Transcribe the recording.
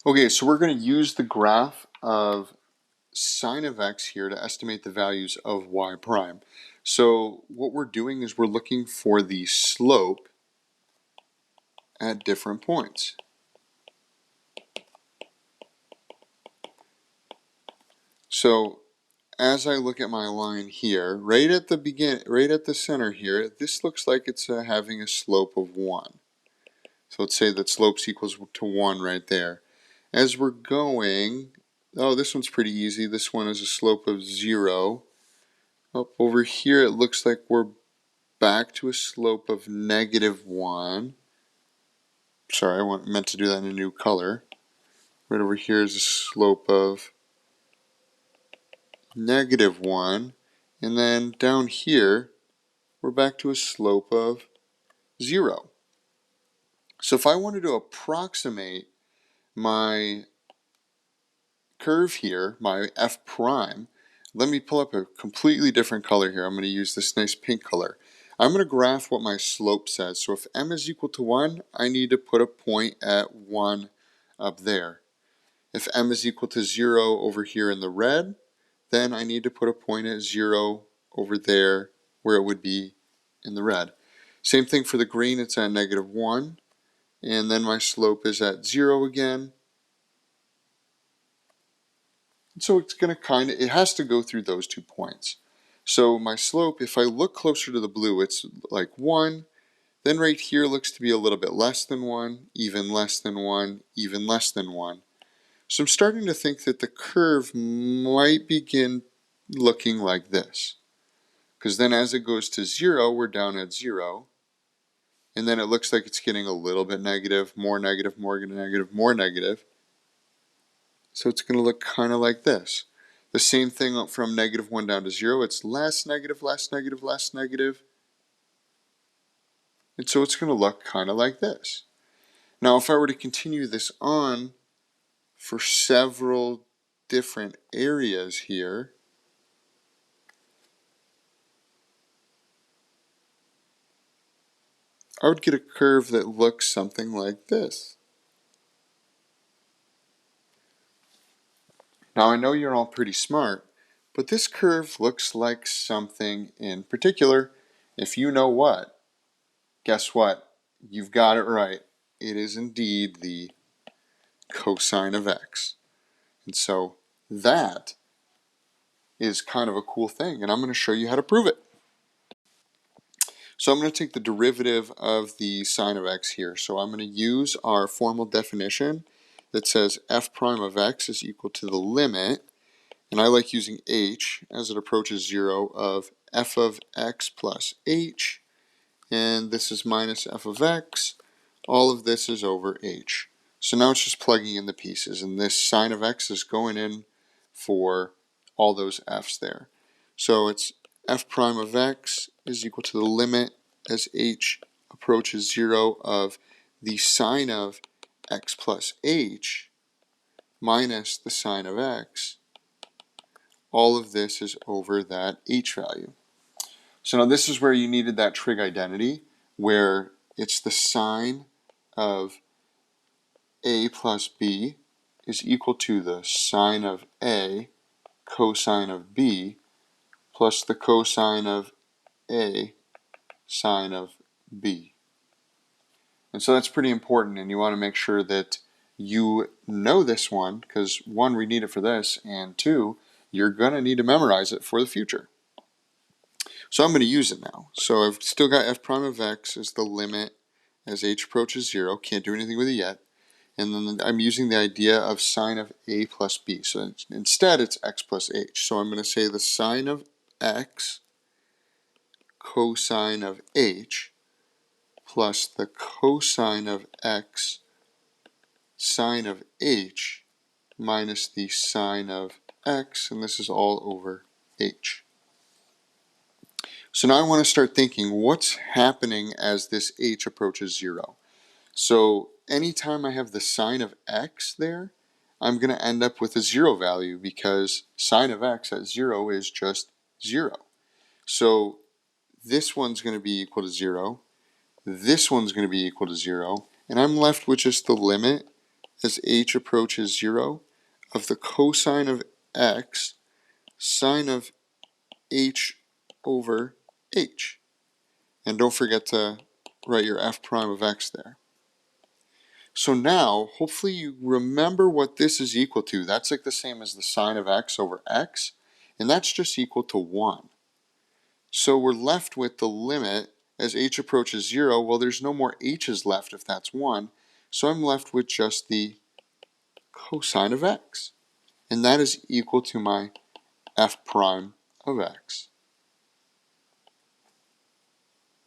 Okay, so we're going to use the graph of sine of x here to estimate the values of y prime. So what we're doing is we're looking for the slope at different points. So as I look at my line here, right at the center here, this looks like it's having a slope of 1. So let's say that slope's equals to 1 right there. As we're going, oh, this one's pretty easy. This one is a slope of 0. Up over here, it looks like we're back to a slope of -1. Sorry, meant to do that in a new color. Right over here is a slope of -1. And then down here, we're back to a slope of 0. So if I wanted to approximate my curve here, my f prime, let me pull up a completely different color here. I'm going to use this nice pink color. I'm going to graph what my slope says. So if m is equal to 1, I need to put a point at 1 up there. If m is equal to 0 over here in the red, then I need to put a point at 0 over there where it would be in the red. Same thing for the green, it's at -1. And then my slope is at 0 again. So it's going to it has to go through those 2 points. So my slope, if I look closer to the blue, it's like 1. Then right here looks to be a little bit less than 1, even less than 1, even less than 1. So I'm starting to think that the curve might begin looking like this. Because then as it goes to 0, we're down at 0. And then it looks like it's getting a little bit negative, more negative, more negative, more negative. So it's going to look kind of like this. The same thing from -1 down to 0. It's less negative, less negative, less negative. And so it's going to look kind of like this. Now if I were to continue this on for several different areas here, I would get a curve that looks something like this. Now I know you're all pretty smart, but this curve looks like something in particular. If you know what, guess what? You've got it right. It is indeed the cosine of x. And so that is kind of a cool thing, and I'm going to show you how to prove it. So I'm going to take the derivative of the sine of x here. So I'm going to use our formal definition that says f prime of x is equal to the limit, and I like using h as it approaches 0, of f of x plus h, and this is minus f of x. All of this is over h. So now it's just plugging in the pieces, and this sine of x is going in for all those f's there. So it's f prime of x is equal to the limit as h approaches 0 of the sine of x plus h minus the sine of x. All of this is over that h value. So now this is where you needed that trig identity, where it's the sine of a plus b is equal to the sine of a cosine of b plus the cosine of a sine of b. And so that's pretty important, and you want to make sure that you know this one, because 1, we need it for this, and 2, you're going to need to memorize it for the future. So I'm going to use it now. So I've still got f prime of x as the limit as h approaches 0. Can't do anything with it yet. And then I'm using the idea of sine of a plus b. So instead it's x plus h. So I'm going to say the sine of x cosine of h plus the cosine of x sine of h minus the sine of x, and this is all over h. So now I want to start thinking, what's happening as this h approaches 0? So anytime I have the sine of x there, I'm going to end up with a 0 value, because sine of x at 0 is just 0. So this one's going to be equal to 0. This one's going to be equal to 0. And I'm left with just the limit as h approaches 0 of the cosine of x sine of h over h. And don't forget to write your f prime of x there. So now, hopefully you remember what this is equal to. That's like the same as the sine of x over x, and that's just equal to 1. So we're left with the limit as h approaches 0. Well, there's no more h's left if that's 1, so I'm left with just the cosine of x. And that is equal to my f prime of x.